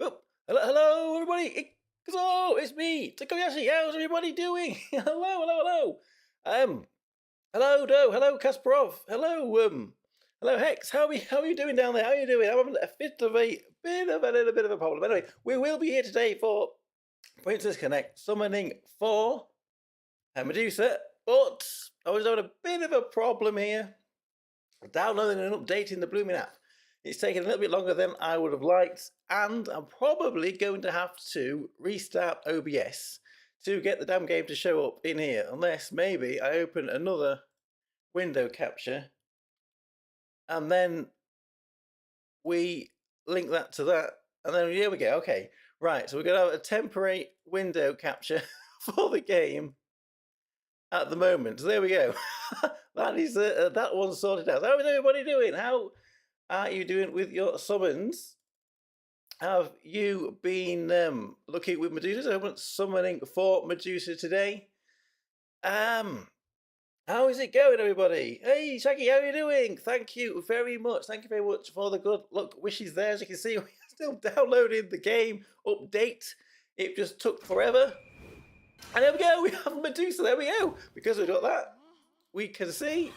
Oh, hello, everybody. It's me, Tokkuri Yashi. How's everybody doing? hello. Hello, Do. Hello, Kasparov. Hello, Hex. How are you doing down there? How are you doing? I'm having a little bit of a problem. Anyway, we will be here today for Princess Connect summoning for Medusa, but I was having a bit of a problem here downloading and updating the blooming app. It's taken a little bit longer than I would have liked, and I'm probably going to have to restart OBS to get the damn game to show up in here, unless maybe I open another window capture and then we link that to that, and then here we go. Okay, right, so we're going to have a temporary window capture for the game at the moment. So there we go. That is that one sorted out. How is everybody doing? How are you doing with your summons? Have you been looking with Medusa? Summoning for Medusa today. How is it going, everybody? Hey, Shaggy, how are you doing? Thank you very much. Thank you very much for the good luck wishes there. As you can see, we're still downloading the game update. It just took forever. And there we go. We have Medusa. There we go. Because we got that, we can see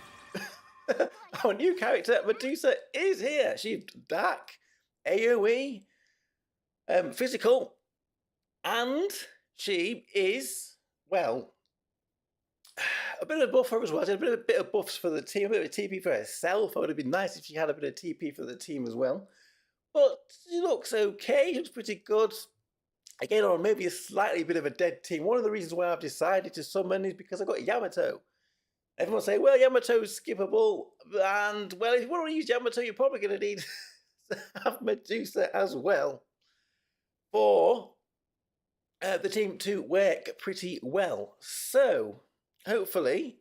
our new character, Medusa, is here. She's dark, AoE, physical, and she is, well, a bit of a buffer as well. She had a bit of buffs for the team, a bit of TP for herself. It would have been nice if she had a bit of TP for the team as well. But she looks okay. She looks pretty good. Again, on maybe a slightly bit of a dead team. One of the reasons why I've decided to summon is because I got Yamato. Everyone say, well, Yamato's skippable, and well, if you want to use Yamato, you're probably going to need to have Medusa as well for the team to work pretty well. So, hopefully,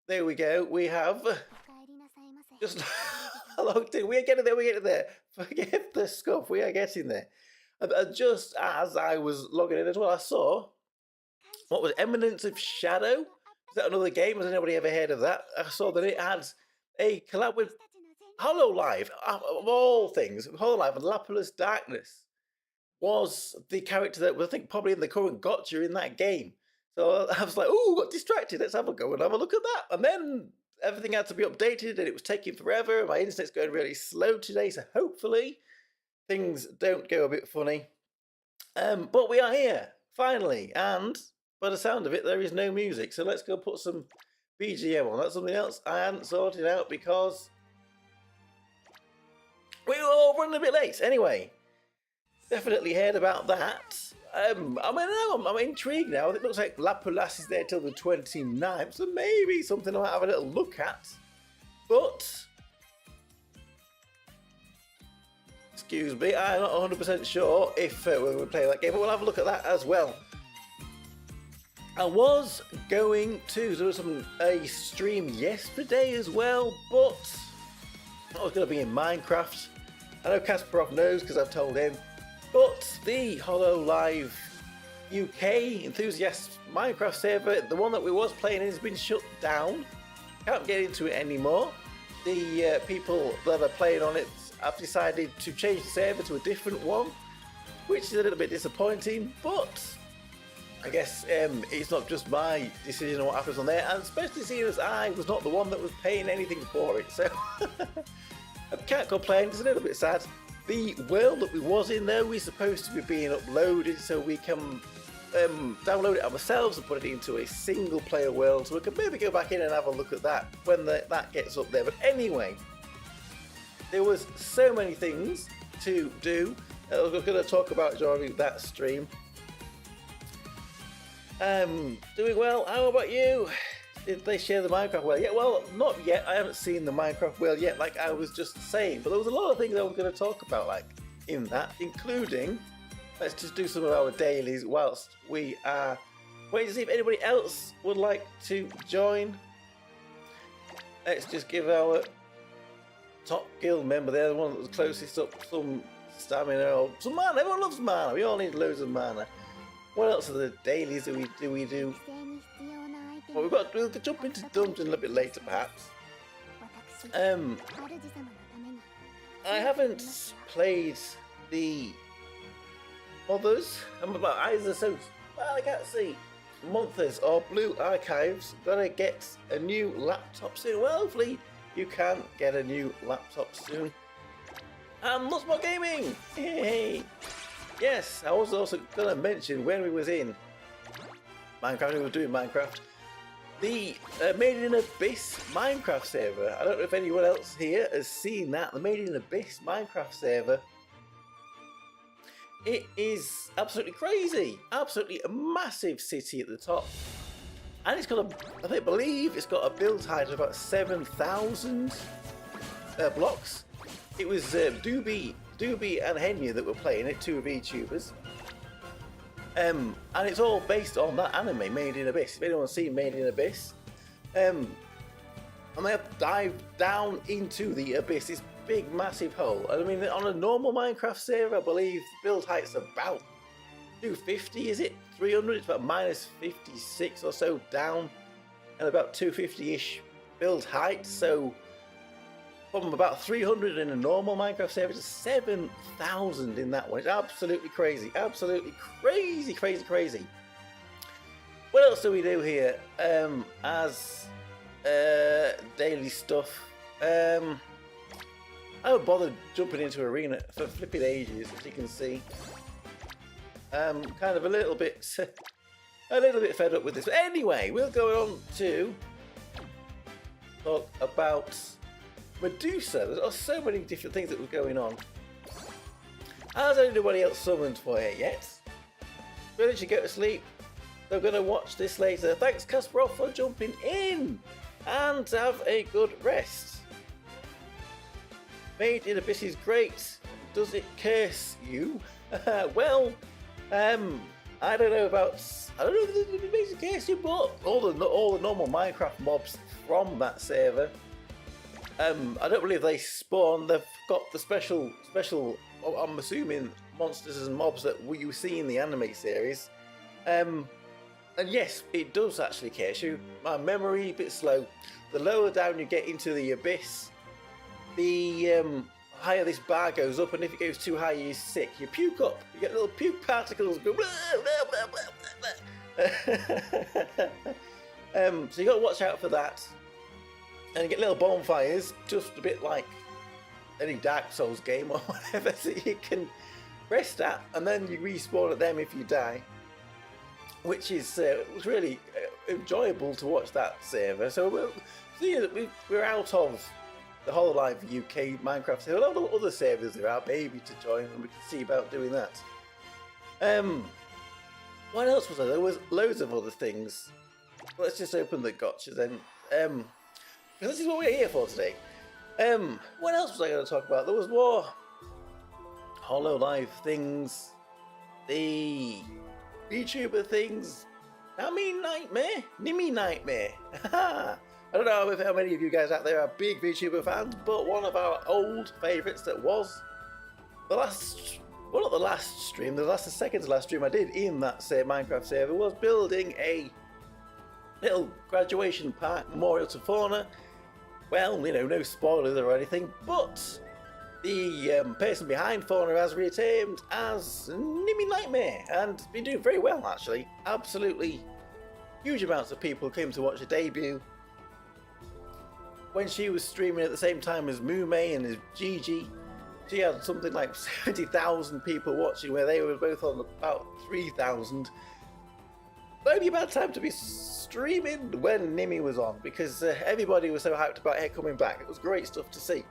there we go. We have just logged in. We are getting there. Forget the scuff. We are getting there. Just as I was logging in as well, I saw, what was Eminence of Shadow? Is that another game? Has anybody ever heard of that? I saw that it had a collab with Hololive, of all things. Hololive and Lapulous Darkness was the character that was, I think, probably in the current gotcha in that game. So I was like, oh, got distracted. Let's have a go and have a look at that. And then everything had to be updated and it was taking forever. My internet's going really slow today, so hopefully things don't go a bit funny. But we are here, finally, and by the sound of it, there is no music. So let's go put some BGM on. That's something else I hadn't sorted out because we were all running a bit late. Anyway, definitely heard about that. I'm intrigued now. It looks like Lapulace is there till the 29th, so maybe something I might have a little look at. But excuse me, I'm not 100% sure if we'll play that game, but we'll have a look at that as well. I was going to do a stream yesterday as well, but I was going to be in Minecraft. I know Kasparov knows because I've told him, but the Hololive UK enthusiast Minecraft server, the one that we was playing in, has been shut down. Can't get into it anymore. The people that are playing on it have decided to change the server to a different one, which is a little bit disappointing, but I guess it's not just my decision on what happens on there, and especially seeing as I was not the one that was paying anything for it, so I can't complain. It's a little bit sad. The world that we was in, though, is supposed to be being uploaded, so we can download it ourselves and put it into a single player world, so we can maybe go back in and have a look at that when that gets up there. But anyway, there was so many things to do. I was going to talk about during that stream. Doing well. How about you? Did they share the Minecraft world yet? Well, not yet. I haven't seen the Minecraft world yet, like I was just saying. But there was a lot of things I was going to talk about, like in that, including, let's just do some of our dailies whilst we are waiting to see if anybody else would like to join. Let's just give our top guild member there, the one that was closest up, some stamina or some mana. Everyone loves mana. We all need loads of mana. What else are the dailies that we do? Well, we'll jump into dungeon a little bit later, perhaps. I haven't played the others, and my eyes are so, well, I can't see. Monthers or Blue Archives gonna get a new laptop soon. Well, hopefully you can get a new laptop soon. And lots more gaming! Hey! Yes, I was also gonna mention when we was in Minecraft, we were doing Minecraft, the Made in Abyss Minecraft server. I don't know if anyone else here has seen that, the Made in Abyss Minecraft server. It is absolutely crazy, absolutely a massive city at the top, and it's got a, I believe it's got a build height of about 7,000 blocks. It was Doobie and Henya that were playing it, two VTubers, and it's all based on that anime, Made in Abyss. If anyone's seen Made in Abyss, and they have dived down into the abyss. This big massive hole. I mean, on a normal Minecraft server, I believe build height's about 250, is it? 300? It's about minus 56 or so down, and about 250-ish build height. So from about 300 in a normal Minecraft server to 7,000 in that one. It's absolutely crazy. Absolutely crazy, crazy, crazy. What else do we do here as daily stuff? I haven't bothered jumping into Arena for flipping ages, as you can see. Kind of a little bit fed up with this. But anyway, we'll go on to talk about Medusa. There's so many different things that were going on. Has anybody else summoned for it yet? Really should go to sleep. They're going to watch this later. Thanks, Kasparov, for jumping in. And have a good rest. Made in Abyss is great. Does it curse you? Well, I don't know if it makes it curse you, but all the normal Minecraft mobs from that server, I don't believe they spawn. They've got the special. I'm assuming monsters and mobs that you see in the anime series. And yes, it does actually curse you. My memory a bit slow. The lower down you get into the abyss, the higher this bar goes up, and if it goes too high, you're sick. You puke up. You get little puke particles go. Blah, blah, blah, blah, blah. So you got to watch out for that. And you get little bonfires, just a bit like any Dark Souls game or whatever, so you can rest at, and then you respawn at them if you die, which is was really enjoyable to watch that server. So we're out of the Hololive UK Minecraft server. A lot of other servers there are maybe to join, and we can see about doing that. What else was there? There was loads of other things. Let's just open the gotcha then. This is what we're here for today. What else was I going to talk about? There was more Hololive things, the VTuber things. Nimi Nightmare. I don't know how many of you guys out there are big VTuber fans, but one of our old favourites that was the last, well, not the last stream, the second to last stream I did in that Minecraft server was building a little graduation park memorial to Fauna. Well, you know, no spoilers or anything, but the person behind Fauna has returned as Nimi Nightmare and been doing very well, actually. Absolutely huge amounts of people came to watch the debut. When she was streaming at the same time as Mume and as Gigi, she had something like 70,000 people watching, where they were both on about 3,000. Maybe a bad time to be streaming when Nimi was on, because everybody was so hyped about her coming back. It was great stuff to see.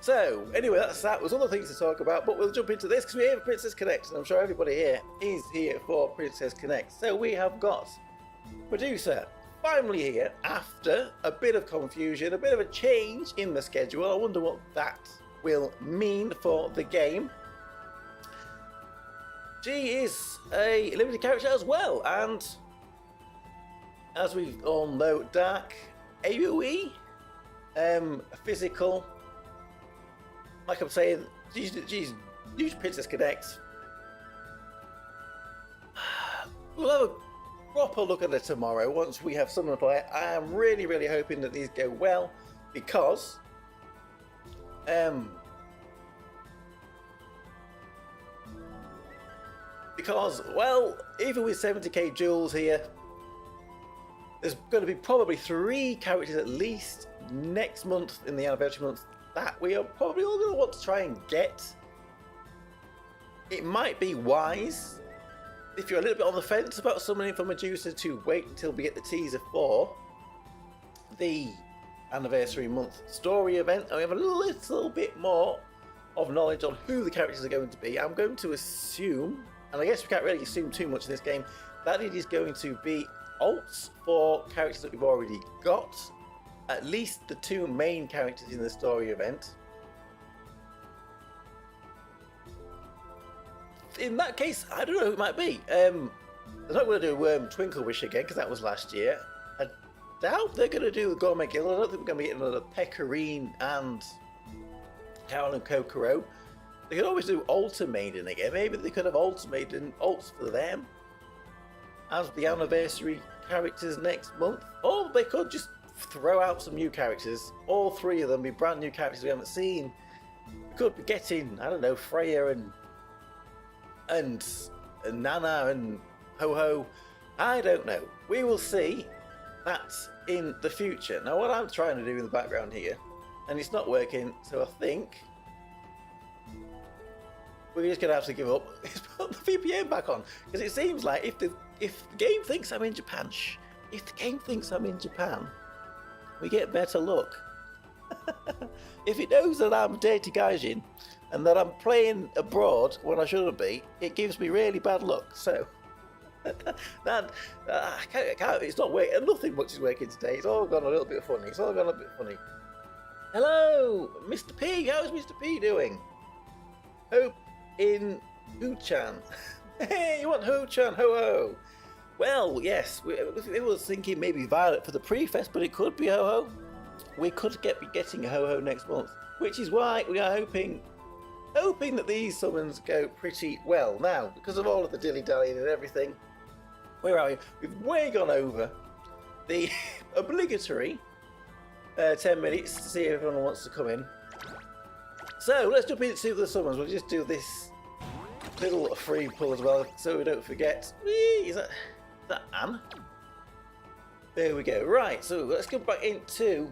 So anyway, that was other things to talk about, but we'll jump into this because we're here for Princess Connect, and I'm sure everybody here is here for Princess Connect. So we have got Medusa finally here after a bit of confusion, a bit of a change in the schedule. I wonder what that will mean for the game. She is a limited character as well, and as we all know, dark AoE, physical. Like I'm saying, she's huge Princess Connect. We'll have a proper look at her tomorrow once we have someone to play. I am really, really hoping that these go well, because Because, well, even with 70k jewels here, there's going to be probably 3 characters at least next month in the anniversary month that we are probably all going to want to try and get. It might be wise, if you're a little bit on the fence about summoning for Medusa, to wait until we get the teaser for the anniversary month story event and we have a little bit more of knowledge on who the characters are going to be. I'm going to assume, and I guess we can't really assume too much in this game, that it is going to be alts for characters that we've already got, at least the 2 main characters in the story event. In that case, I don't know who it might be. They're not going to do Twinkle Wish again because that was last year. I doubt they're going to do the Gourmet Guild. I don't think we're going to get another Pecorine and Carol and Kokoro. They could always do Alter Maiden again. Maybe they could have Alter Maiden alts for them as the anniversary characters next month. Or they could just throw out some new characters. All 3 of them be brand new characters we haven't seen. We could be getting, I don't know, Freya and Nana and Ho-Ho. I don't know. We will see that in the future. Now what I'm trying to do in the background here, and it's not working, so I think we're just going to have to give up, is put the VPN back on. Because it seems like if the game thinks I'm in Japan, we get better luck. If it knows that I'm Deity Gaijin and that I'm playing abroad when I shouldn't be, it gives me really bad luck. So that I can't, it's not working. Nothing much is working today. It's all gone a little bit funny. Hello, Mr. P. How's Mr. P doing? Hope in Hoo-chan. Hey, you want Hoo-chan? Ho-ho. Well, yes, we were thinking maybe Violet for the pre-fest, but it could be Ho-ho. We could be getting a Ho-ho next month, which is why we are hoping that these summons go pretty well. Now, because of all of the dilly-dallying and everything, where are we? We've way gone over the obligatory 10 minutes to see if everyone wants to come in. So let's jump into the summons. We'll just do this little free pull as well, so we don't forget. Whee! Is that Anne? There we go. Right, so let's go back into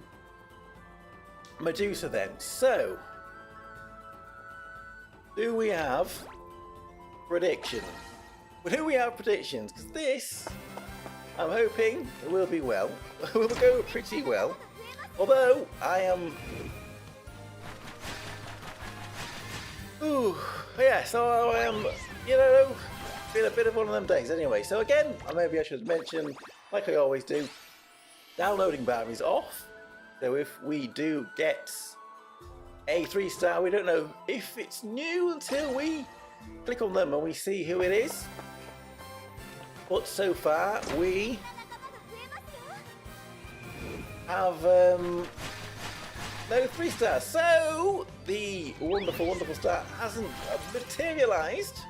Medusa then. So, do we have predictions? Well, do we have predictions? Because this, I'm hoping, will be well. Will go pretty well. Although, I am... Ooh, yeah, so I am, you know, been a bit of one of them days anyway. So again, maybe I should mention, like I always do, downloading bar is off. So if we do get a 3-star, we don't know if it's new until we click on them and we see who it is. But so far we have no 3-stars. So the wonderful star hasn't materialized.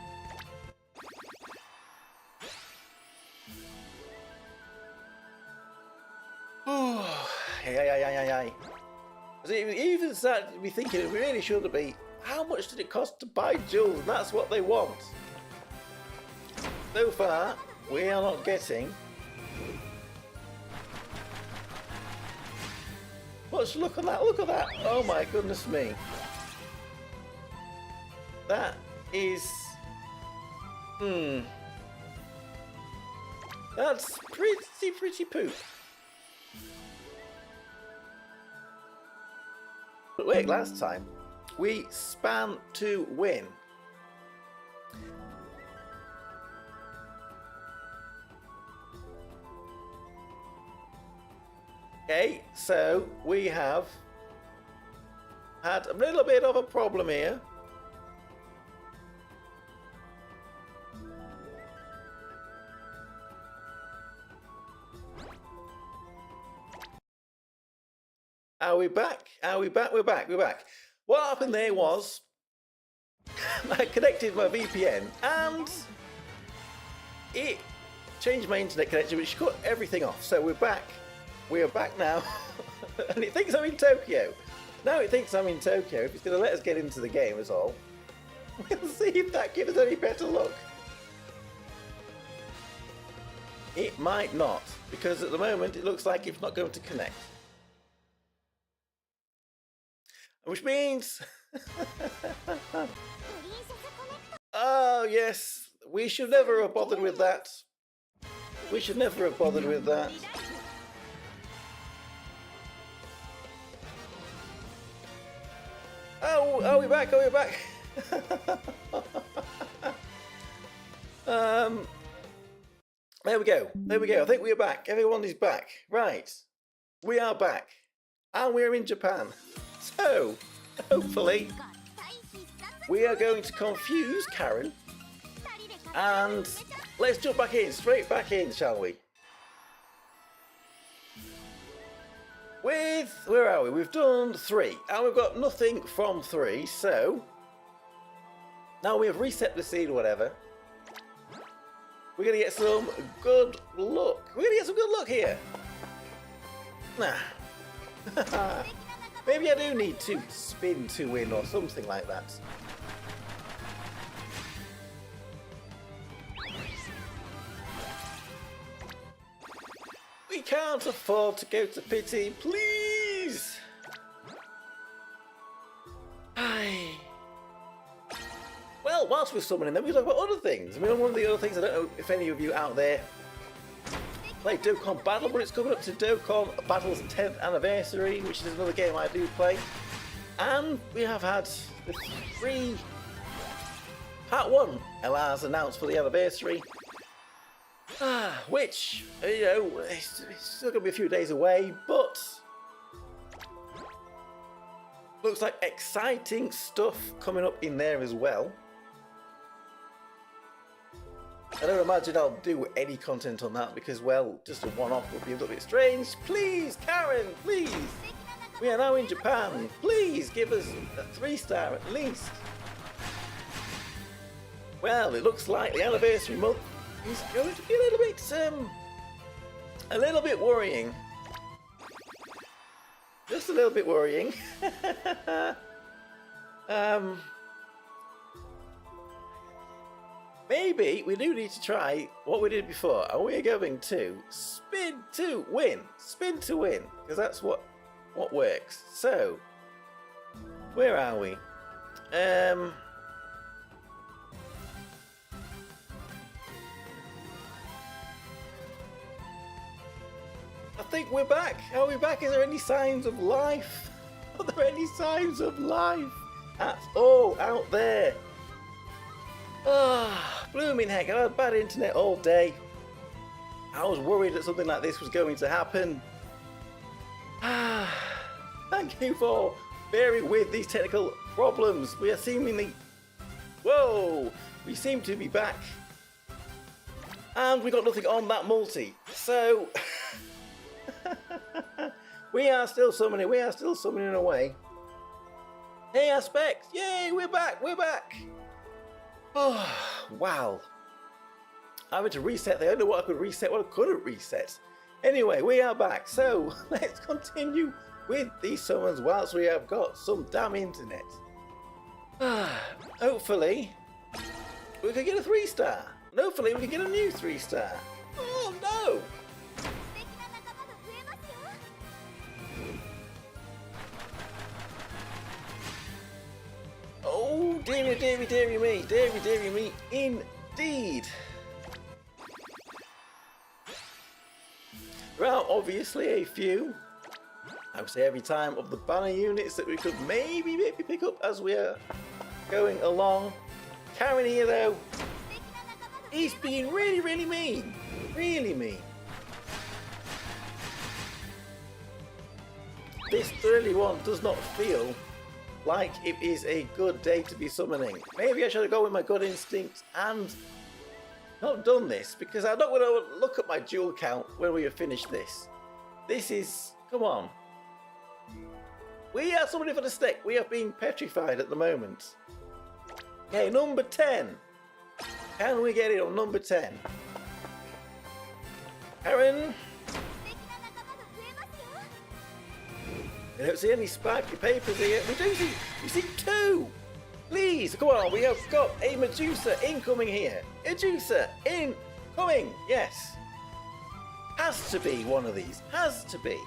Even started to be thinking it really should be, how much did it cost to buy jewels? And that's what they want. So far, we are not getting much. Look at that, look at that. Oh my goodness me. That is... That's pretty poop. But wait, last time we spam to win. Okay, so we have had a little bit of a problem here. Are we back? Are we back? We're back. We're back. What happened there was I connected my VPN and it changed my internet connection, which cut everything off. So we're back. We are back now. And it thinks I'm in Tokyo. Now it thinks I'm in Tokyo. If it's going to let us get into the game is all. We'll see if that gives us any better luck. it might not, because at the moment it looks like it's not going to connect. Which means... Oh, yes, we should never have bothered with that. We should never have bothered with that. Oh, we're back, we're back. There we go, there we go. I think we're back. Everyone is back. Right, we are back. And we're in Japan. So, hopefully, we are going to confuse Karen. And let's jump back in, straight back in, shall we? With, where are we? We've done 3, and we've got nothing from 3, so now we have reset the seed or whatever. We're going to get some good luck. We're going to get some good luck here. Nah. Maybe I do need to spin to win or something like that. We can't afford to go to pity, please! Aye. Well, whilst we're summoning them, we talk about other things. I mean, one of the other things, I don't know if any of you out there play Dokkan Battle, but it's coming up to Dokkan Battle's 10th anniversary, which is another game I do play. And we have had the 3... Part 1 LRs announced for the anniversary. Which, you know, it's still going to be a few days away, but looks like exciting stuff coming up in there as well. I don't imagine I'll do any content on that because, well, just a one-off would be a little bit strange. Please, Karen, please! We are now in Japan. Please give us a 3-star at least. Well, it looks like the anniversary month is going to be a little bit worrying. Just a little bit worrying. Maybe we do need to try what we did before, and we're going to spin to win. Spin to win, because that's what works. So, where are we? I think we're back. Are we back? Is there any signs of life? Are there any signs of life at all out there? Ah, blooming heck, I had bad internet all day. I was worried that something like this was going to happen. Thank you for bearing with these technical problems. We are seemingly... Whoa! We seem to be back. And we got nothing on that multi. So... we are still summoning away. Hey, Aspect! Yay, we're back, we're back! Oh, wow. I had to reset there. I don't know what I could reset, what I couldn't reset. Anyway, we are back. So, let's continue with these summons whilst we have got some damn internet. Hopefully, we can get a 3-star. And hopefully, we can get a new 3-star. Oh, no! Oh, dearie me, indeed. There are obviously a few, I would say every time, of the banner units that we could maybe pick up as we are going along. Karen here though, he's being really mean. Really mean. This 31 does not feel like it is a good day to be summoning. Maybe I should have gone with my gut instinct and not done this, because I'm not going to look at my duel count when we have finished this. This is... come on. We are summoning for the stick. We are being petrified at the moment. Okay, number 10. Can we get it on number 10? Karen? I don't see any sparkly papers here. We see 2! Please, come on, we have got a Medusa incoming here. Medusa incoming, yes. Has to be one of these. Has to be.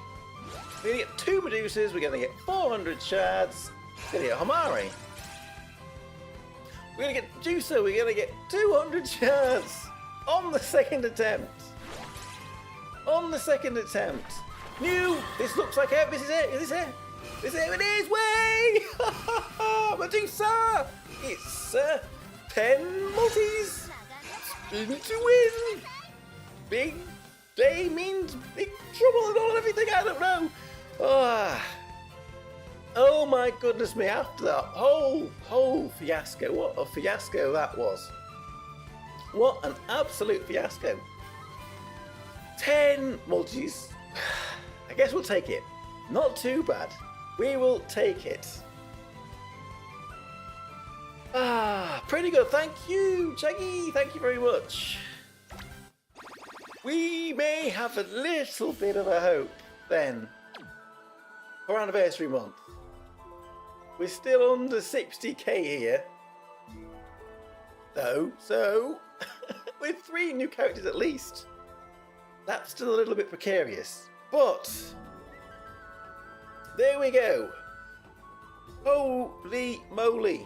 We're going to get 2 Medusas. We're going to get 400 shards. We're going to get Homari. We're going to get Medusa. We're going to get 200 shards on the second attempt. On the second attempt. New. This looks like it. This is it. Is this it? This is it. It is. Way! Medusa. It's 10 multis. Spin to win. Big day means big trouble and all and everything. I don't know. Oh my goodness me. After that whole fiasco. What a fiasco that was. What an absolute fiasco. 10 multis. I guess we'll take it. Not too bad. We will take it. Pretty good. Thank you, Chaggy. Thank you very much. We may have a little bit of a hope then for anniversary month. We're still under 60k here. So with 3 new characters at least. That's still a little bit precarious. But there we go. Holy moly.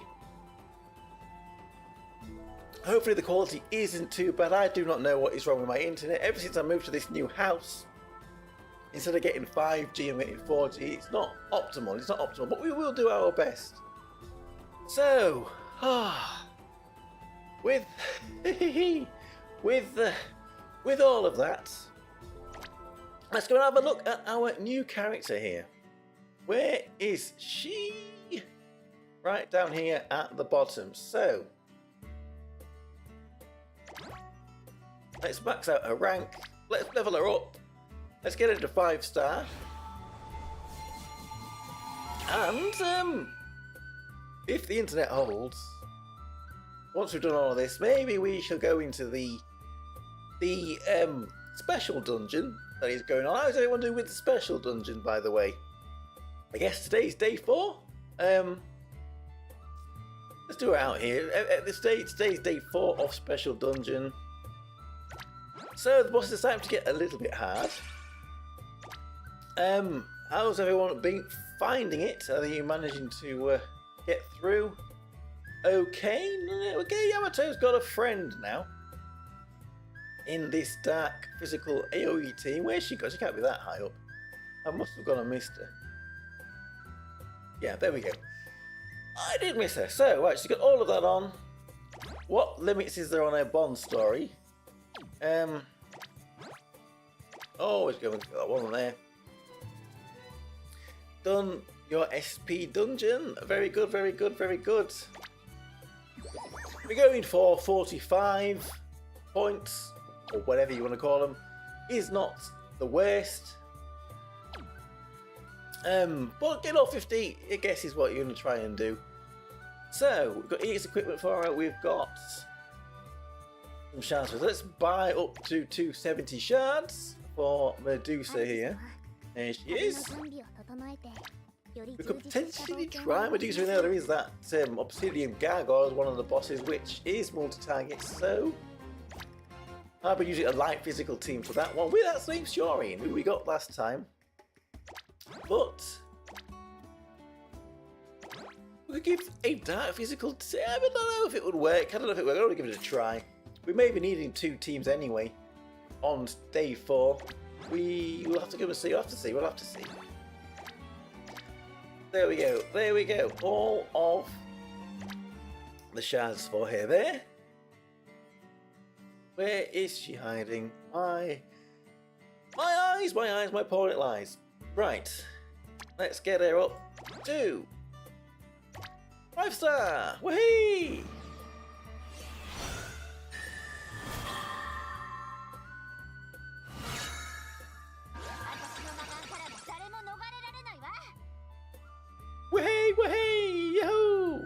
Hopefully the quality isn't too bad. I do not know what is wrong with my internet. Ever since I moved to this new house, instead of getting 5G, I'm getting 4G. It's not optimal. It's not optimal, but we will do our best. So, with all of that, let's go and have a look at our new character here. Where is she? Right down here at the bottom. So, let's max out her rank. Let's level her up. Let's get her to 5-star. And if the internet holds, once we've done all of this, maybe we shall go into the special dungeon that is going on. How is everyone doing with the special dungeon, by the way? I guess today's day 4. Let's do it out here. Today's day 4 of special dungeon. So the boss is starting to get a little bit hard. How's everyone been finding it? Are you managing to get through? Okay, Yamato's got a friend now. In this dark physical AoE team. Where's she got? She can't be that high up. I must have gone and missed her. Yeah, there we go. I did miss her. So, right, she's got all of that on. What limits is there on her bond story? Always going to that one there. Done your SP dungeon. Very good, very good, very good. We're going for 45 points, or whatever you want to call them. Is not the worst. But get all 50, I guess, is what you're going to try and do. So, we've got EX equipment for her. We've got some shards. Let's buy up to 270 shards for Medusa here. There she is. We could potentially try Medusa in there. There is that Obsidian Gargoyle as one of the bosses, which is multi-target. So, I'll be using a light physical team for that one with that same Shoreen who we got last time. But we could give a dark physical team. I don't know if it would work. I don't know if it would work. I'm going to give it a try. We may be needing 2 teams anyway on day 4. We will have to go and see. We'll have to see. We'll have to see. There we go. There we go. All of the shards for her there. Where is she hiding? My eyes, my poor little eyes. Right. Let's get her up to 5-star. Whee! Wahey! Yahoo!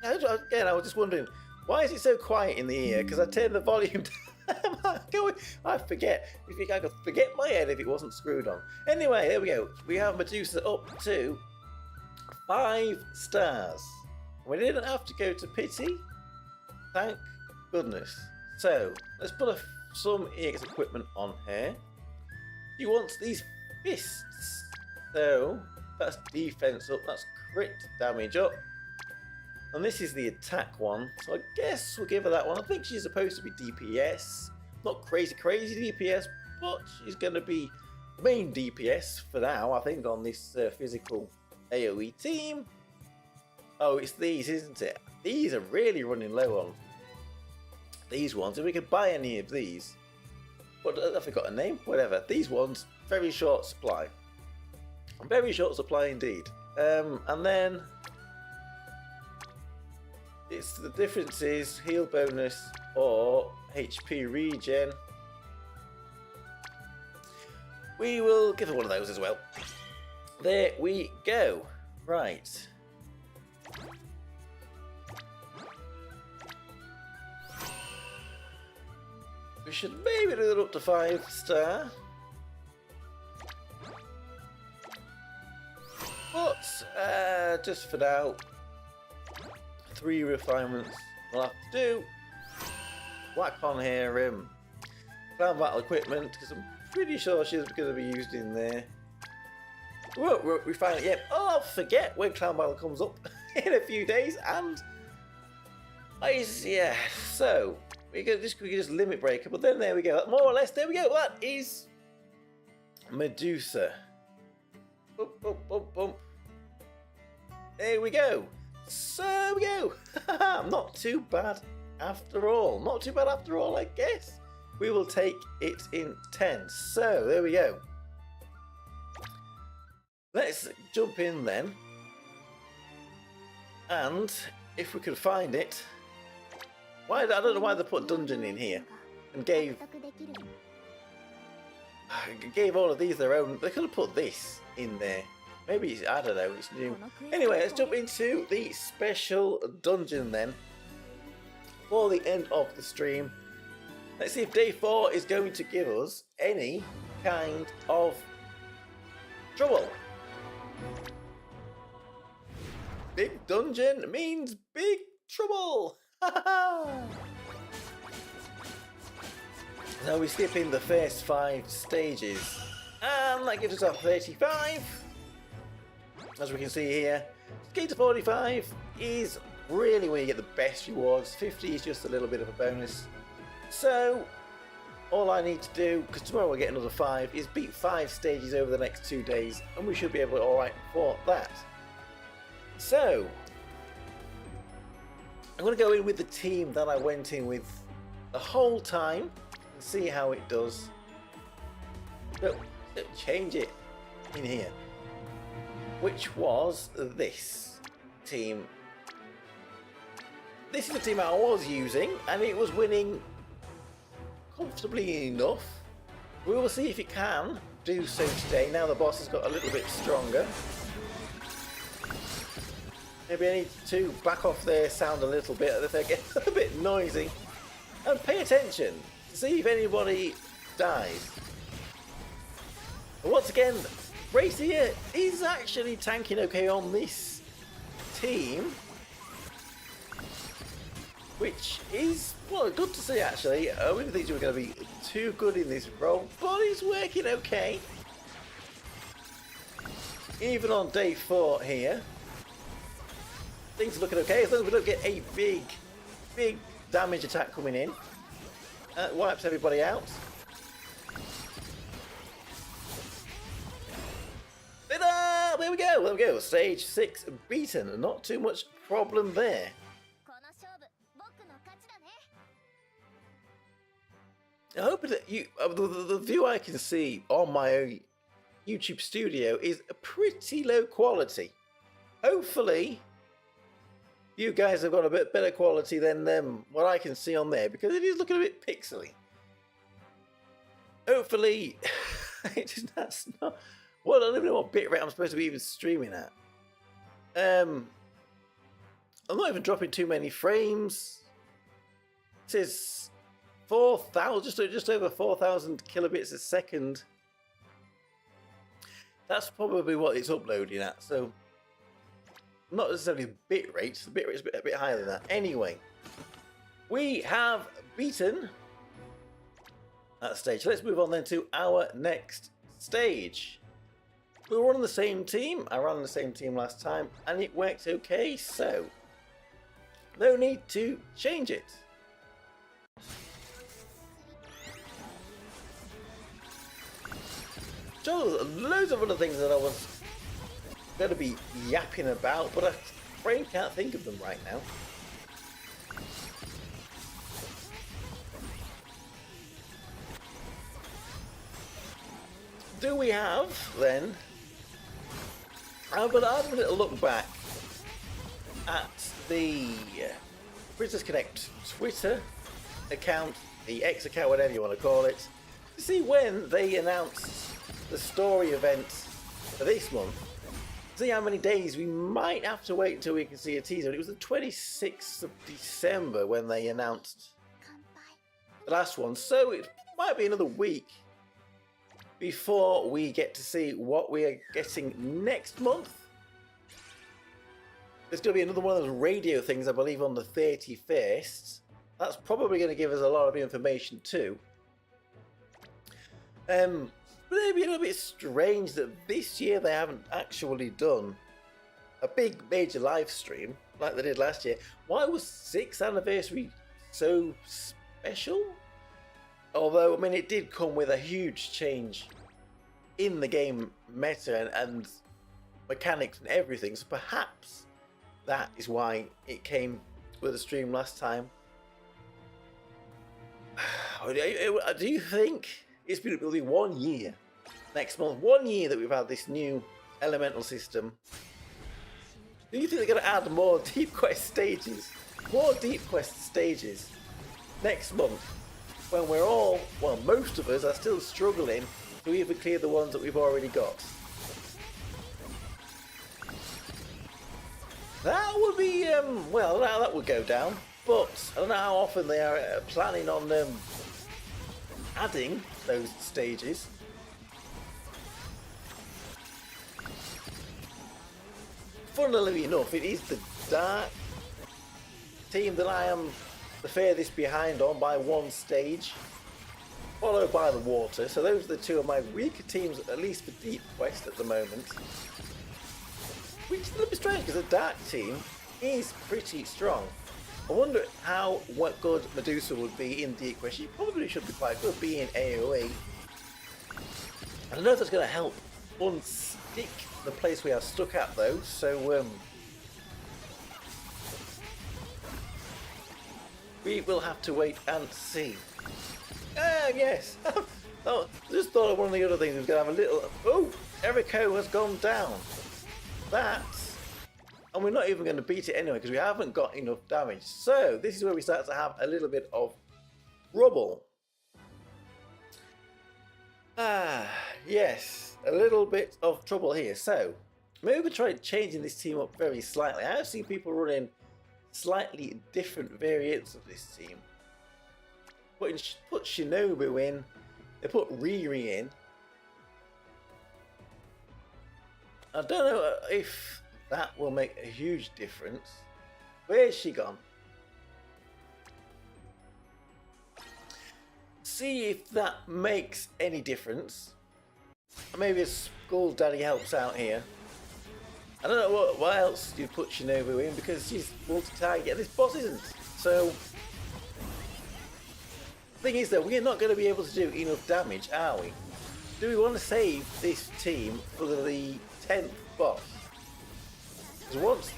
Again, I was just wondering, why is it so quiet in the ear? Because I turned the volume down. I forget. I could forget my head if it wasn't screwed on. Anyway, there we go. We have Medusa up to 5 stars. We didn't have to go to pity. Thank goodness. So, let's put a some EX equipment on her. She wants these fists. So that's defense up, that's crit damage up. And this is the attack one. So I guess we'll give her that one. I think she's supposed to be DPS. Not crazy DPS, but she's going to be the main DPS for now, I think, on this physical AoE team. Oh, it's these, isn't it? These are really running low on these ones. If we could buy any of these. What, I forgot a name? Whatever. These ones, very short supply. Very short supply indeed. And then it's the difference is heal bonus or HP regen. We will give her one of those as well. There we go. Right. We should maybe do it up to 5-star. But just for now, 3 refinements we'll have to do. Whack on here clan battle equipment, because I'm pretty sure she's going to be used in there. We won't refine it yet. Oh, I'll forget when clan battle comes up in a few days. And yeah, so we can just limit breaker. But then there we go. More or less, there we go. That is Medusa. Bump, bump, bump, bump. There we go. So we go. Not too bad after all. Not too bad after all, I guess. We will take it in 10. So there we go. Let's jump in then. And if we could find it. I don't know why they put dungeon in here and gave all of these their own. They could have put this in there. Maybe it's, I don't know, it's new. Anyway, let's jump into the special dungeon then for the end of the stream. Let's see if day 4 is going to give us any kind of trouble. Big dungeon means big trouble. So we skip in the first 5 stages, and that gives us our 35. As we can see here, getting to 45 is really where you get the best rewards. 50 is just a little bit of a bonus. So all I need to do, because tomorrow we'll get another 5, is beat 5 stages over the next 2 days, and we should be able to alright for that. So I'm going to go in with the team that I went in with the whole time and see how it does. So change it in here, which was this team. This is the team I was using, and it was winning comfortably enough. We will see if it can do so today. Now the boss has got a little bit stronger. Maybe I need to back off their sound a little bit if they get a bit noisy. And pay attention to see if anybody dies. But once again, Race here is actually tanking okay on this team. Which is, well, good to see actually. I wouldn't think we were going to be too good in this role, but it's working okay. Even on day 4 here. Things are looking okay, as long as we don't get a big damage attack coming in. Wipes everybody out. Ta-da! There we go, stage 6 beaten, not too much problem there. I hope that you, the view I can see on my YouTube studio is pretty low quality. Hopefully you guys have got a bit better quality than what I can see on there, because it is looking a bit pixely. Hopefully, that's not. Well, I don't even know what bitrate I'm supposed to be even streaming at. I'm not even dropping too many frames. It says 4,000, just over 4,000 kilobits a second. That's probably what it's uploading at. So. Not necessarily the bit rate. The bit rate is a bit higher than that. Anyway, we have beaten that stage. So let's move on then to our next stage. We were on the same team. I ran on the same team last time and it worked okay, so no need to change it. So loads of other things that I was going to be yapping about, but I brain can't think of them right now. Do we have then? But I'm going to look back at the Princess Connect Twitter account, the X account, whatever you want to call it, to see when they announced the story event for this month. See how many days we might have to wait until we can see a teaser. It was the 26th of December when they announced the last one, so it might be another week before we get to see what we are getting next month. There's going to be another one of those radio things, I believe, on the 31st. That's probably going to give us a lot of information too. But it'd be a little bit strange that this year they haven't actually done a big major live stream like they did last year. Why was 6th anniversary so special? Although, I mean, it did come with a huge change in the game meta and mechanics and everything, so perhaps that is why it came with a stream last time. Do you think it's been only 1 year next month, 1 year that we've had this new elemental system? Do you think they're going to add more deep quest stages? More deep quest stages next month when we're all, well, most of us are still struggling to even clear the ones that we've already got? That would be, well, now that would go down, but I don't know how often they are planning on adding those stages. Funnily enough, it is the Dark team that I am the furthest behind on by 1 stage, followed by the Water. So those are the two of my weaker teams, at least for Deep Quest at the moment. Which is a little bit strange because the Dark team is pretty strong. I wonder what good Medusa would be in Deep Quest. She probably should be quite good being AoE. I don't know if that's going to help unstick the place we are stuck at though, so we will have to wait and see. Ah, yes. Oh, just thought of one of the other things. We're going to have a little... Oh, Eriko has gone down. That... And we're not even going to beat it anyway because we haven't got enough damage. So, this is where we start to have a little bit of trouble. Ah, yes. A little bit of trouble here. So, maybe we try changing this team up very slightly. I have seen people running slightly different variants of this team. Put Shinobu in, they put Riri in. I don't know if that will make a huge difference. Where's she gone? See if that makes any difference. Maybe a Skull Daddy helps out here. I don't know what else you put Shinobu in because she's multi-target. Yeah, this boss isn't. So, the thing is though, we're not going to be able to do enough damage, are we? Do we want to save this team for the 10th boss? Because once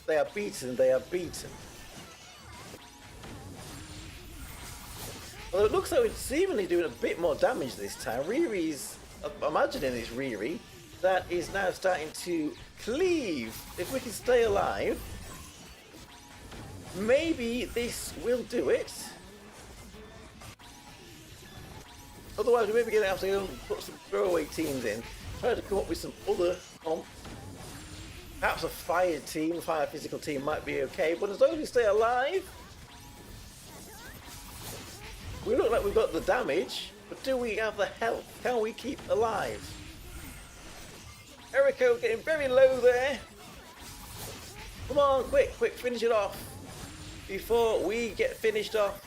they are beaten, they are beaten. Although it looks like we're seemingly doing a bit more damage this time. Riri's, I'm imagining this Riri, that is now starting to cleave. If we can stay alive, maybe this will do it. Otherwise, we may be going to have to go and put some throwaway teams in, try to come up with some other comp. Perhaps a fire team, a fire physical team might be okay, but as long as we stay alive, we look like we've got the damage, but do we have the health? Can we keep alive? Eriko getting very low there. Come on, quick, finish it off before we get finished off.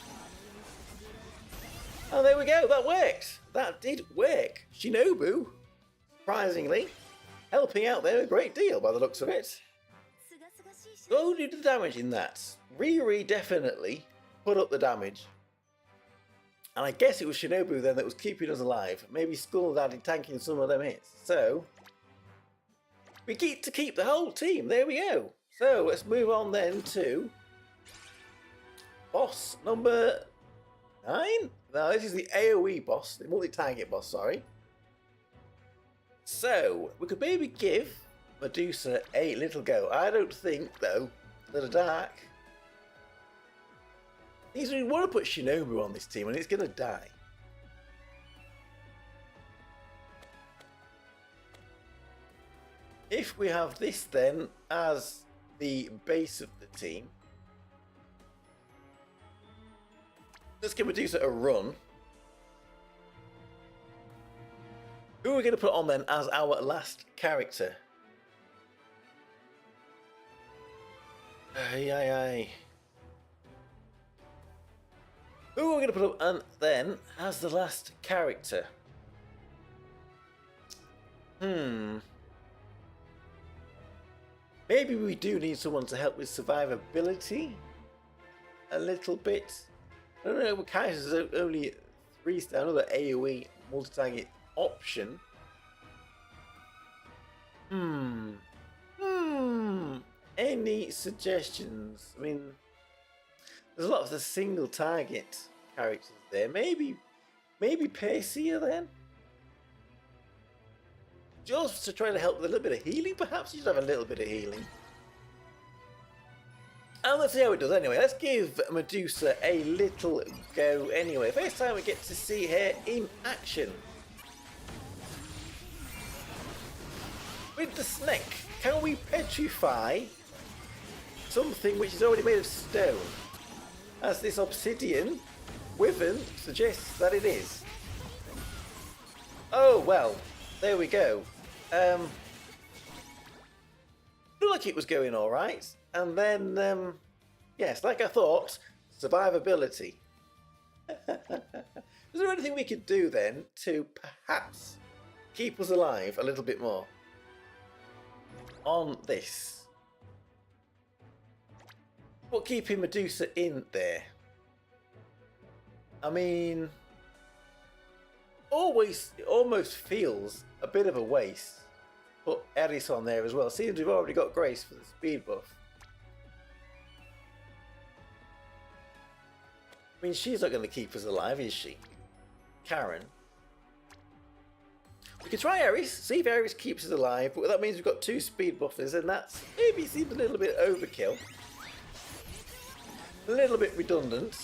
And there we go, that worked. That did work. Shinobu, surprisingly, helping out there a great deal by the looks of it. Go do the damage in that. Riri definitely put up the damage. And I guess it was Shinobu then that was keeping us alive. Maybe Skull Daddy tanking some of them hits. So, we get to keep the whole team. There we go. So, let's move on then to boss number 9? No, this is the AoE boss, the multi-target boss, sorry. So, we could maybe give Medusa a little go. I don't think, though, that a dark... We want to put Shinobu on this team and it's going to die. If we have this then as the base of the team, let's give Medusa a run. Who are we going to put on then as our last character? Aye. Who are we going to put up then as the last character? Maybe we do need someone to help with survivability a little bit. I don't know, Kaiser's only 3-star, another AoE multi-target option. Any suggestions? I mean, there's a lot of the single target characters there. Maybe Persia then? Just to try to help with a little bit of healing, perhaps? You should have a little bit of healing. And let's see how it does anyway. Let's give Medusa a little go anyway. First time we get to see her in action. With the snake, can we petrify something which is already made of stone? As this obsidian wyvern suggests that it is. Oh well, there we go. Looked like it was going alright. And then, yes, like I thought, survivability. Is there anything we could do then to perhaps keep us alive a little bit more on this? But keeping Medusa in there. I mean, it almost feels a bit of a waste. Put Eris on there as well. Seems we've already got Grace for the speed buff. I mean, she's not going to keep us alive, is she? Karen. We could try Eris, see if Eris keeps us alive, but that means we've got 2 speed buffers, and that's maybe seems a little bit overkill. A little bit redundant.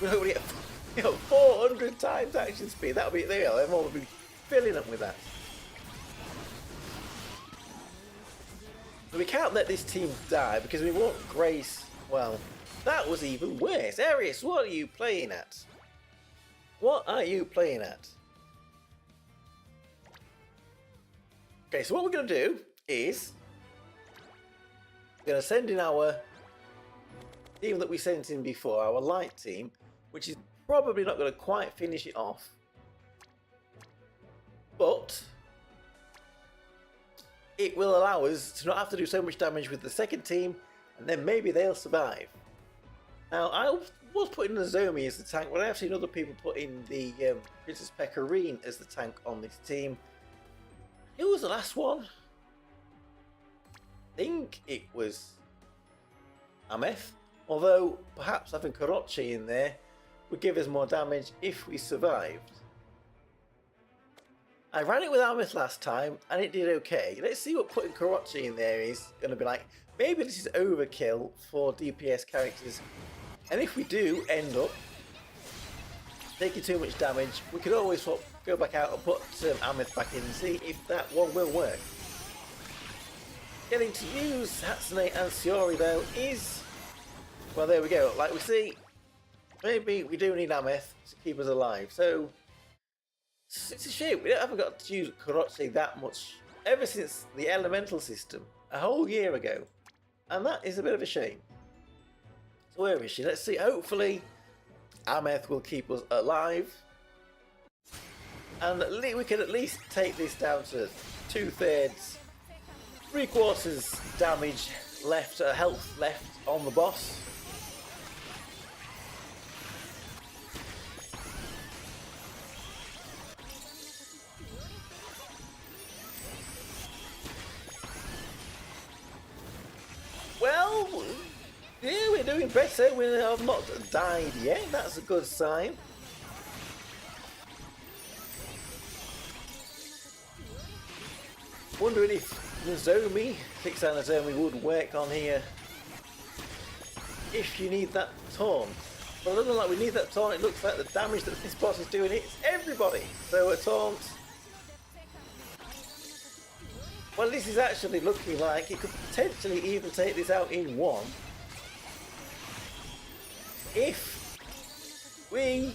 We hope we get 400 times action speed. That'll be, there we are, everyone will be filling up with that. But we can't let this team die because we want Grace, well, that was even worse. Eris, what are you playing at? What are you playing at? Okay, so what we're going to do is we're going to send in our team that we sent in before, our light team, which is probably not going to quite finish it off. But it will allow us to not have to do so much damage with the second team, and then maybe they'll survive. Now, I was putting Nozomi as the tank, but I have seen other people put in the Princess Pecorine as the tank on this team. Who was the last one? I think it was Ameth. Although, perhaps having Korochi in there would give us more damage if we survived. I ran it with Ameth last time and it did okay. Let's see what putting Korochi in there is going to be like. Maybe this is overkill for DPS characters. And if we do end up taking too much damage, we could always go back out and put Ameth back in and see if that one will work. Getting to use Hatsune and Shiori though is... Well, there we go. Like we see, maybe we do need Ameth to keep us alive. So, it's a shame. We haven't got to use Korochi that much ever since the Elemental system, a whole year ago. And that is a bit of a shame. So where is she? Let's see. Hopefully, Ameth will keep us alive. And we can at least take this down to 2/3, 3/4 damage left, health left on the boss. Well, yeah, we're doing better. We have not died yet. That's a good sign. Wondering if Nozomi, Kickstart Nozomi would work on here if you need that taunt. But it doesn't look like we need that taunt. It looks like the damage that this boss is doing hits everybody. So a taunt. Well, this is actually looking like it could potentially even take this out in one. If we...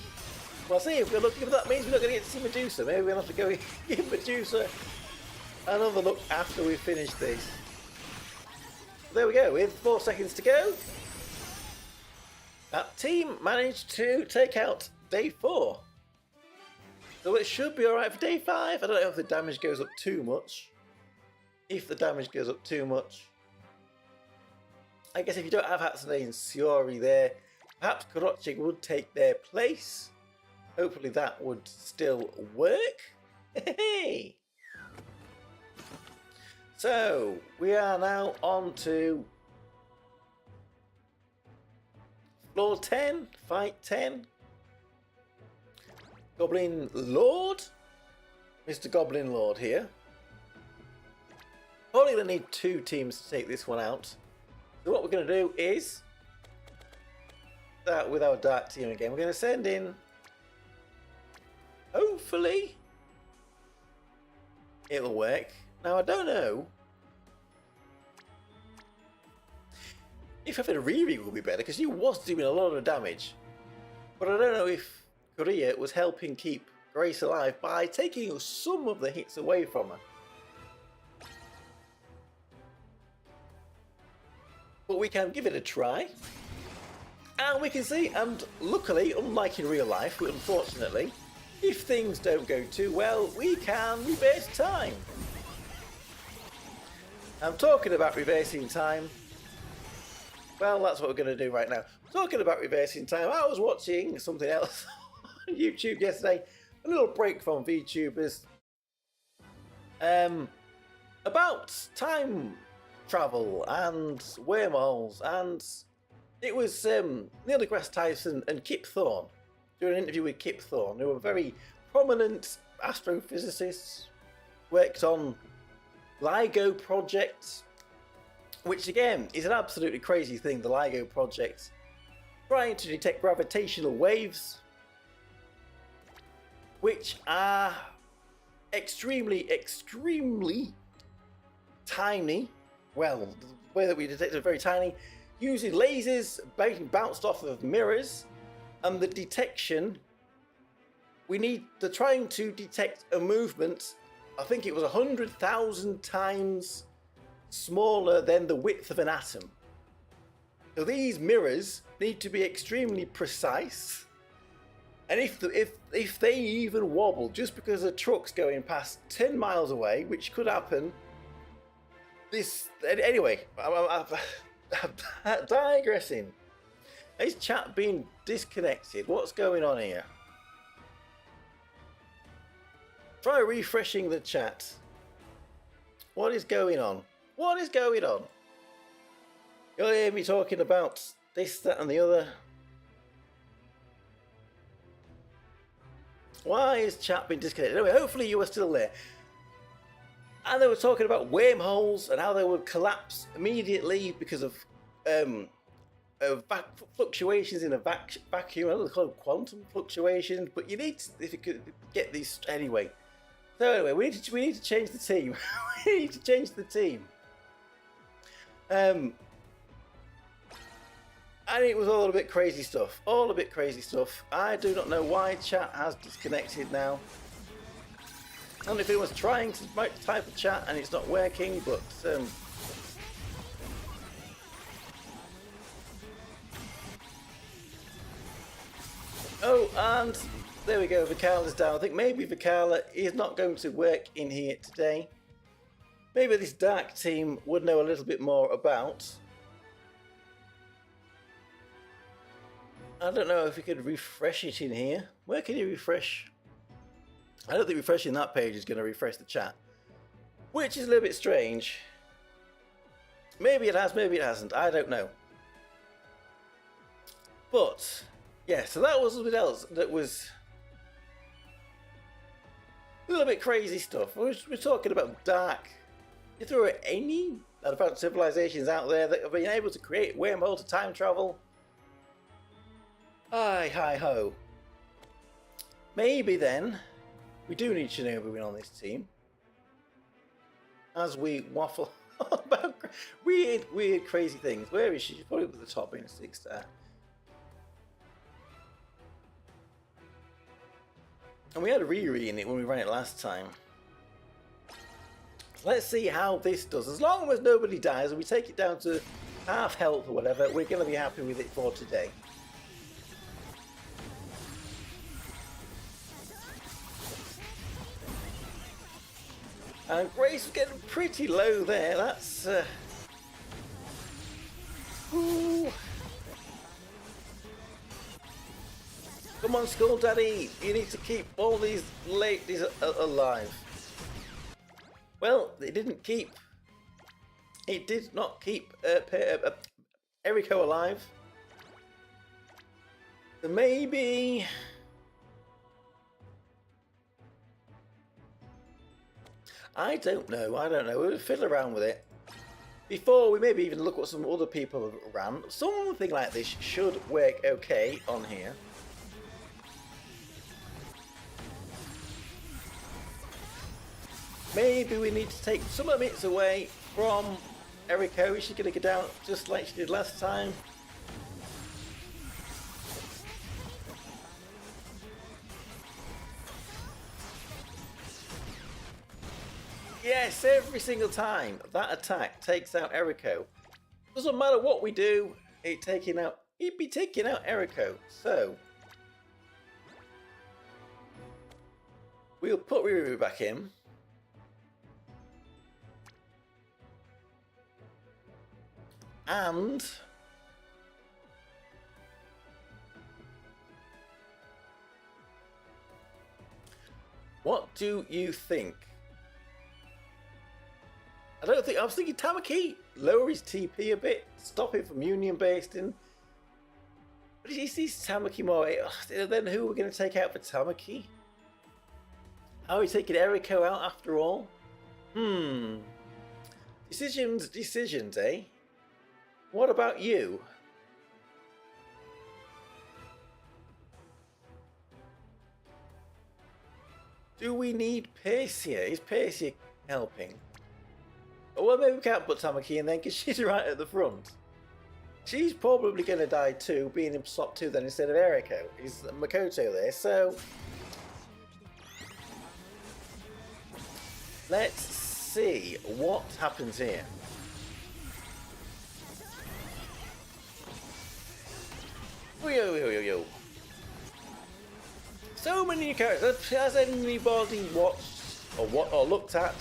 Well, see, if we're looking for that, means we're not going to get to see Medusa. Maybe we'll have to go give Medusa another look after we finish this. There we go, with 4 seconds to go. That team managed to take out day 4. So it should be alright for day 5. I don't know if the damage goes up too much. If the damage goes up too much. I guess if you don't have Hatsune and Shiori there, perhaps Korochi would take their place. Hopefully that would still work. Hey! So, we are now on to floor 10, fight 10. Goblin Lord? Mr. Goblin Lord here. Probably going to need 2 teams to take this one out. So what we're going to do is, start with our dark team again. We're going to send in, hopefully, it'll work. Now I don't know if having a Riri will be better, because he was doing a lot of damage. But I don't know if Korea was helping keep Grace alive by taking some of the hits away from her. But we can give it a try. And we can see, and luckily, unlike in real life, unfortunately, if things don't go too well, we can reverse time. I'm talking about reversing time. Well, that's what we're going to do right now. Talking about reversing time, I was watching something else on YouTube yesterday, a little break from VTubers, about time travel and wormholes, and it was Neil deGrasse Tyson and Kip Thorne doing an interview with Kip Thorne, who are very prominent astrophysicists, worked on LIGO project, which again is an absolutely crazy thing, the LIGO project, trying to detect gravitational waves, which are extremely tiny. Well, the way that we detect are very tiny, using lasers being bounced off of mirrors, and the detection, they're trying to detect a movement, I think it was 100,000 times smaller than the width of an atom. So these mirrors need to be extremely precise, and if they even wobble just because a truck's going past 10 miles away, which could happen, anyway, I'm digressing. Is chat being disconnected? What's going on here? Try refreshing the chat. What is going on? What is going on? You'll hear me talking about this, that and the other. Why is chat being disconnected? Anyway, hopefully you are still there. And they were talking about wormholes and how they would collapse immediately because of fluctuations in a vacuum. I don't know, they call them quantum fluctuations, but you need to, if you could get these anyway. So anyway, we need to change the team. We need to change the team. And it was all a bit crazy stuff. All a bit crazy stuff. I do not know why chat has disconnected now. I don't know if it was trying to type a chat and it's not working, but And there we go, Vicala's down. I think maybe Vicala is not going to work in here today. Maybe this dark team would know a little bit more about. I don't know if we could refresh it in here. Where can you refresh? I don't think refreshing that page is going to refresh the chat, which is a little bit strange. Maybe it has, maybe it hasn't. I don't know. But yeah, so that was something else that was a little bit crazy stuff. We're talking about dark. If there are any advanced civilizations out there that have been able to create wormhole to time travel, hi ho. Maybe then we do need Shinobu on this team. As we waffle about weird, crazy things. Where is she? She's probably at the top being a 6-star. And we had a Riri in it when we ran it last time. Let's see how this does. As long as nobody dies and we take it down to half health or whatever, we're going to be happy with it for today. And Grace is getting pretty low there. That's... Ooh. Come on, Skull Daddy. You need to keep all these ladies alive. Well, it didn't keep... It did not keep Eriko alive. So maybe... I don't know. We'll fiddle around with it. Before we maybe even look what some other people have ran. Something like this should work okay on here. Maybe we need to take some of it away from Eriko. She's going to go down just like she did last time. Yes, every single time that attack takes out Eriko. Doesn't matter what we do, it'd be taking out Eriko. So we'll put Riri back in. And what do you think? I was thinking Tamaki, lower his TP a bit, stop it from union basting. But he sees Tamaki more. Then who are we going to take out for Tamaki? Are we taking Eriko out after all? Decisions, eh? What about you? Do we need Persia? Is Persia helping? Well, maybe we can't put Tamaki in then because she's right at the front. She's probably going to die too, being in slot 2 then instead of Eriko. Is Makoto there? So let's see what happens here. Yo. So many new characters. Has anybody watched or looked at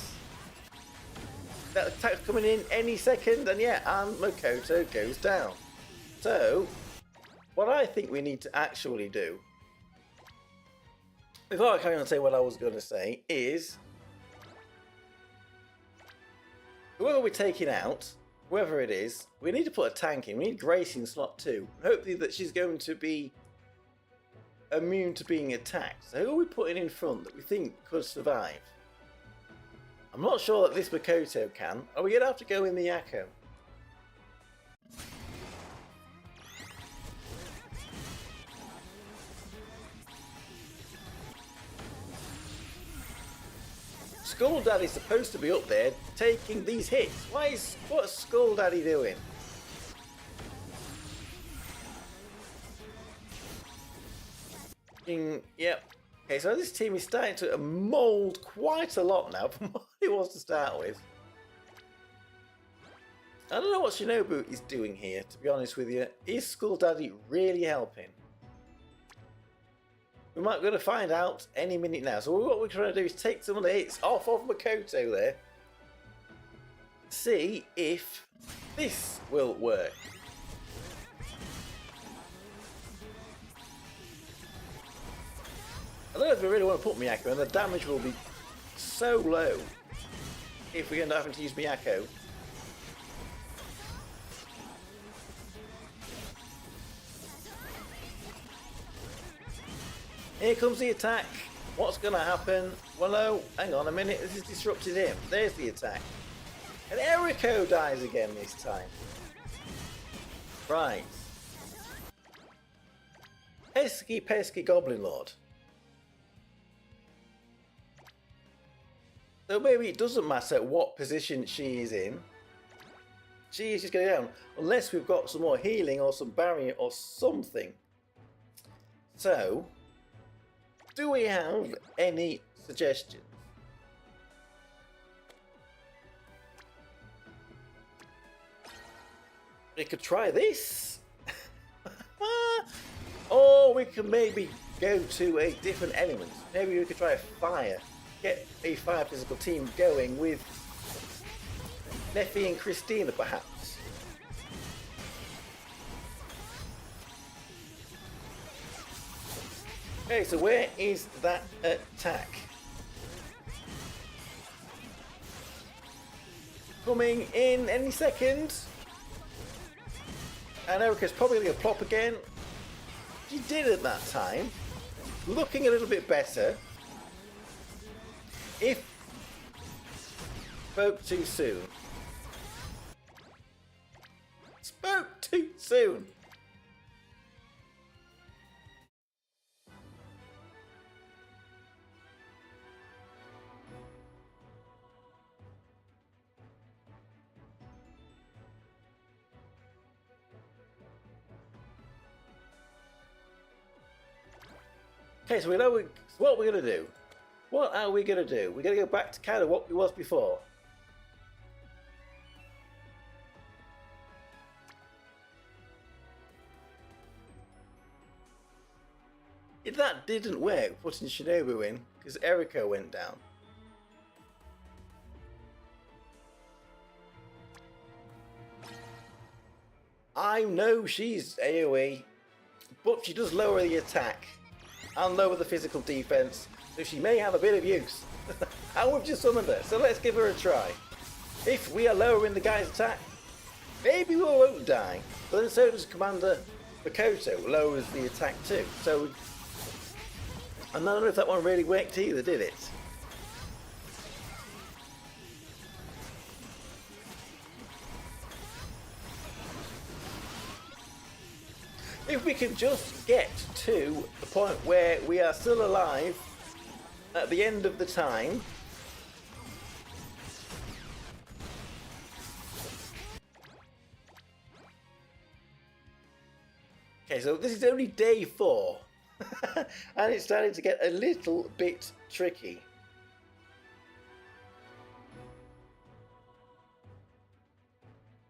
that attack coming in any second? And yeah, and Makoto goes down. So what I think we need to actually do, before I carry on and say what I was going to say, is whoever we're taking out, whoever it is, we need to put a tank in. We need Grace in slot 2. Hopefully that she's going to be immune to being attacked. So who are we putting in front that we think could survive? I'm not sure that this Makoto can. Are we going to have to go in the Yakko? Skull Daddy's supposed to be up there taking these hits. What's Skull Daddy doing? Yep. Okay, so this team is starting to mould quite a lot now from what it was to start with. I don't know what Shinobu is doing here, to be honest with you. Is Skull Daddy really helping? We might be able to find out any minute now. So what we're trying to do is take some of the hits off of Makoto there. See if this will work. I don't know if we really want to put Miyako, and the damage will be so low if we end up having to use Miyako. Here comes the attack. What's going to happen? Well, no, hang on a minute. This has disrupted him. There's the attack. And Eriko dies again this time. Right. Pesky, pesky Goblin Lord. So maybe it doesn't matter what position she is in. She is just going down. Unless we've got some more healing or some barrier or something. So, do we have any suggestions? We could try this. Or we could maybe go to a different element. Maybe we could try a fire. Get a fire physical team going with Neffy and Christina perhaps. Okay, so where is that attack? Coming in any second. And Erika's probably going to plop again. She did at that time. Looking a little bit better. If spoke too soon. Spoke too soon. Okay, so we know what we're going to do. What are we going to do? We're going to go back to kind of what we was before. If that didn't work, putting Shinobu in, because Eriko went down. I know she's AoE, but she does lower the attack and lower the physical defense, so she may have a bit of use. And we've just summoned her, so let's give her a try. If we are lowering the guy's attack, maybe we won't die. But then so does Commander Makoto, lowers the attack too. So, and I don't know if that one really worked either, did it? If we can just get to the point where we are still alive at the end of the time. Okay, so this is only day 4. And it's starting to get a little bit tricky.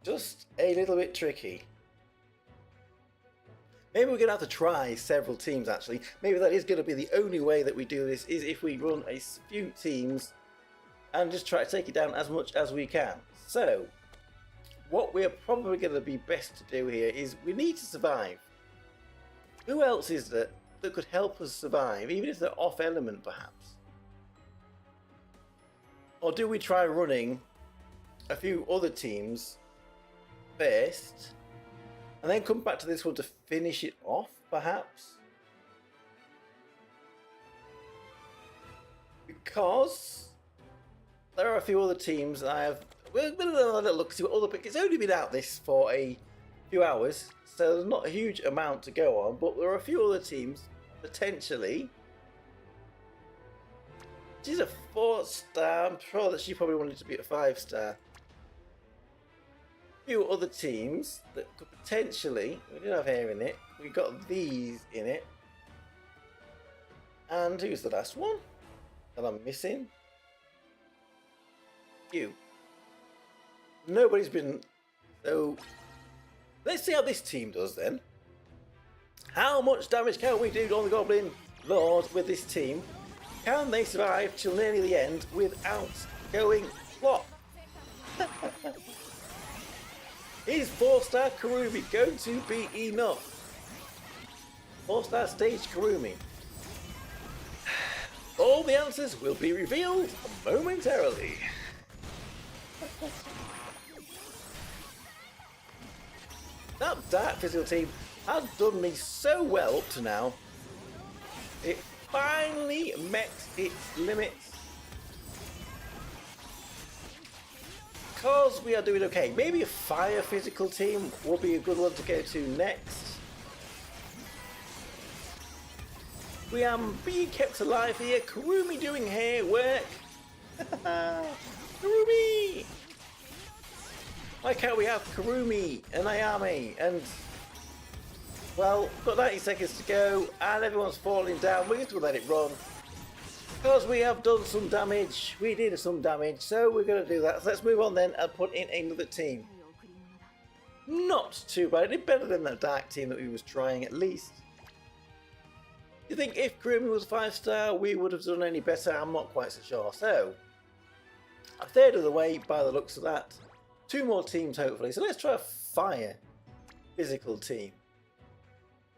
Just a little bit tricky. Maybe we're going to have to try several teams actually. Maybe that is going to be the only way that we do this, is if we run a few teams and just try to take it down as much as we can. So, what we're probably going to be best to do here is we need to survive. Who else is there that could help us survive, even if they're off element perhaps? Or do we try running a few other teams first? And then come back to this one to finish it off, perhaps? Because there are a few other teams that I have... We're going to have a little look, see what other... It's only been out this for a few hours, so there's not a huge amount to go on, but there are a few other teams, potentially. She's a 4-star. I'm sure that she probably wanted to be a 5-star. Few other teams that could potentially, we didn't have hair in it, we got these in it, and who's the last one that I'm missing? You. Nobody's been, so let's see how this team does then. How much damage can we do on the Goblin Lord with this team. Can they survive till nearly the end without going flop? Is 4-star Kurumi going to be enough? 4-star stage Kurumi. All the answers will be revealed momentarily. That dark physical team has done me so well up to now. It finally met its limits. Because we are doing okay. Maybe a fire physical team will be a good one to go to next. We are being kept alive here. Kurumi doing hair work. Kurumi! Why can't we have Kurumi and Ayame and... Well, got 90 seconds to go and everyone's falling down. We're just going to let it run. Because we have done some damage. We did some damage, so we're going to do that. So let's move on then and put in another team. Not too bad. It did better than that dark team that we was trying at least. You think if Kurumi was 5-star, we would have done any better? I'm not quite so sure. So, a third of the way by the looks of that. 2 more teams hopefully. So let's try a fire physical team.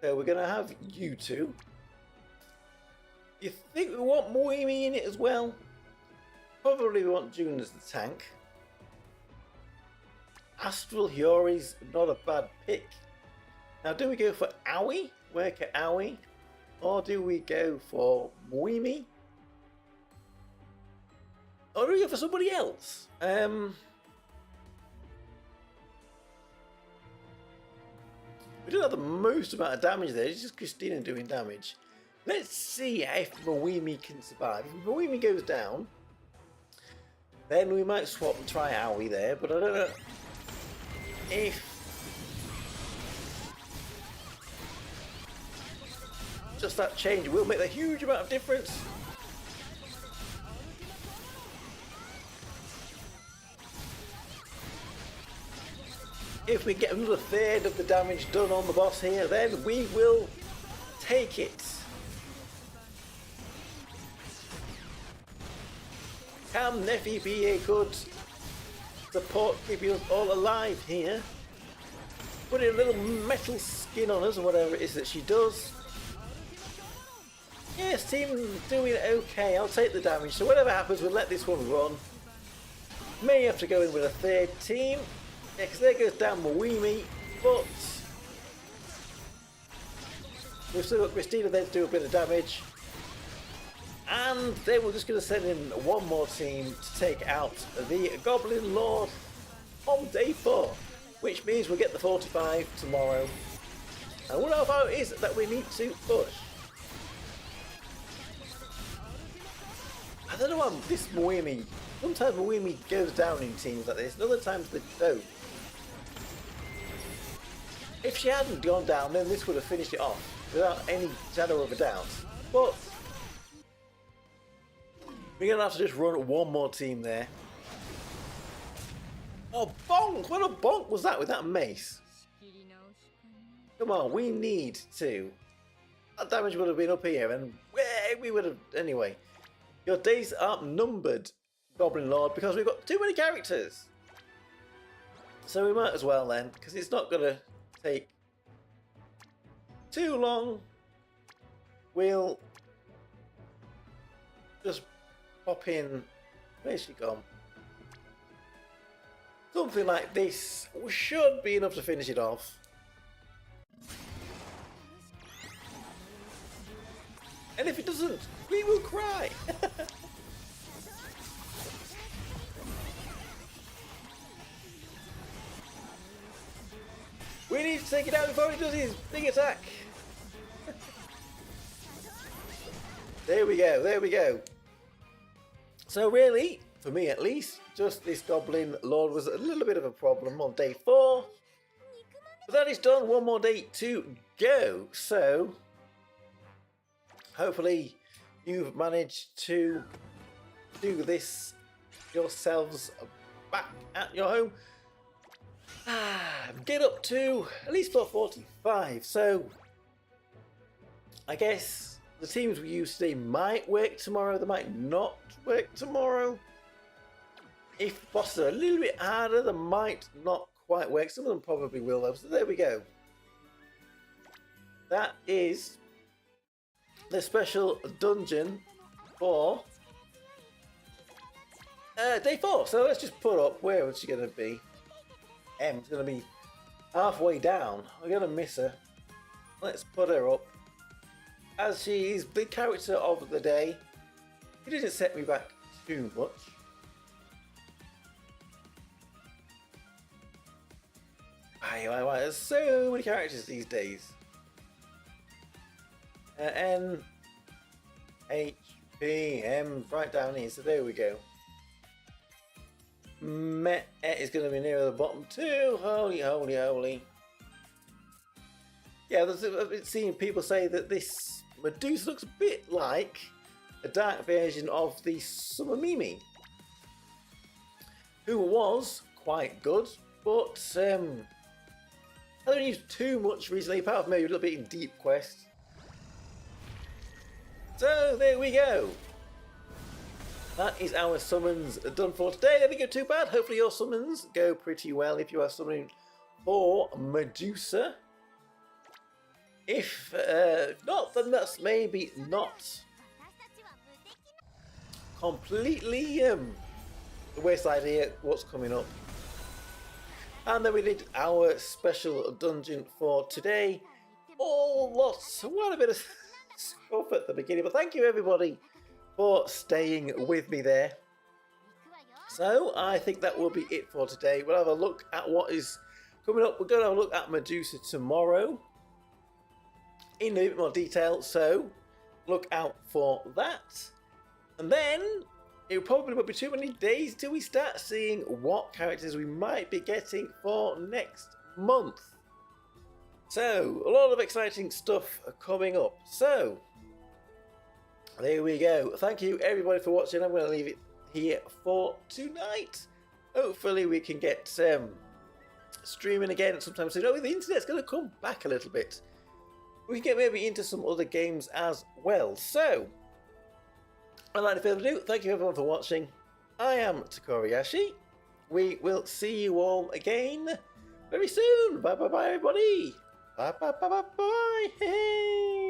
So we're going to have you two. You think we want Moimi in it as well? Probably we want June as the tank. Astral Hiyori's not a bad pick. Now do we go for Aoi? Work at Aoi? Or do we go for Moimi? Or do we go for somebody else? We don't have the most amount of damage there, it's just Christina doing damage. Let's see if Moimi can survive. If Moimi goes down, then we might swap and try Aoi there, but I don't know if... Just that change will make a huge amount of difference. If we get another third of the damage done on the boss here, then we will take it. Can Neffy be a good support, keeping us all alive here? Putting a little metal skin on us or whatever it is that she does. Yes, team doing okay. I'll take the damage. So whatever happens, we'll let this one run. May have to go in with a third team. Yeah, because there goes down Moimi, but we've still got Christina there to do a bit of damage. And then we're just going to send in one more team to take out the Goblin Lord on day 4, which means we'll get the 45 tomorrow. And what about it is that we need to push? I don't know why this Moimi, sometimes Moimi goes down in teams like this, and other times they don't. If she hadn't gone down, then this would have finished it off without any shadow of a doubt. But we're going to have to just run one more team there. Oh, bonk! What a bonk was that with that mace? Come on, we need to. That damage would have been up here, and we would have... Anyway, your days are numbered, Goblin Lord, because we've got too many characters. So we might as well then, because it's not going to take too long. We'll just pop in. Where's she gone? Something like this should be enough to finish it off. And if it doesn't, we will cry. We need to take it out before he does his big attack. There we go, there we go. So really, for me at least, just this Goblin Lord was a little bit of a problem on day 4. But that is done, one more day to go. So, hopefully you've managed to do this yourselves back at your home. Get up to at least 45. So I guess the teams we use today might work tomorrow, they might not work tomorrow. If bosses are a little bit harder, they might not quite work. Some of them probably will though, so there we go. That is the special dungeon for day 4. So let's just put up, where is she going to be? M's going to be halfway down. We're going to miss her. Let's put her up. As she's the character of the day. It didn't set me back too much. Why, there's so many characters these days. N, H, P, M, right down here. So there we go. Met is going to be nearer the bottom too. Holy, holy, holy. Yeah, I've been seeing people say that this Medusa looks a bit like a dark version of the Summer Mimi, who was quite good, but I haven't used too much recently, apart from maybe a little bit in Deep Quest. So there we go. That is our summons done for today. They didn't go too bad. Hopefully your summons go pretty well if you are summoning for Medusa. If not, then that's maybe not completely the worst idea what's coming up. And then we did our special dungeon for today. What a bit of stuff at the beginning, but thank you everybody for staying with me there. So I think that will be it for today. We'll have a look at what is coming up. We're going to have a look at Medusa tomorrow in a bit more detail, so look out for that. And then it probably won't be too many days till we start seeing what characters we might be getting for next month. So a lot of exciting stuff coming up. So there we go. Thank you everybody for watching. I'm going to leave it here for tonight. Hopefully we can get streaming again sometime soon. Oh, the internet's going to come back a little bit. We can get maybe into some other games as well. So, without any further ado, thank you everyone for watching. I am Tokkuri Yashi. We will see you all again very soon. Bye bye bye everybody. Bye bye bye bye bye. Hey.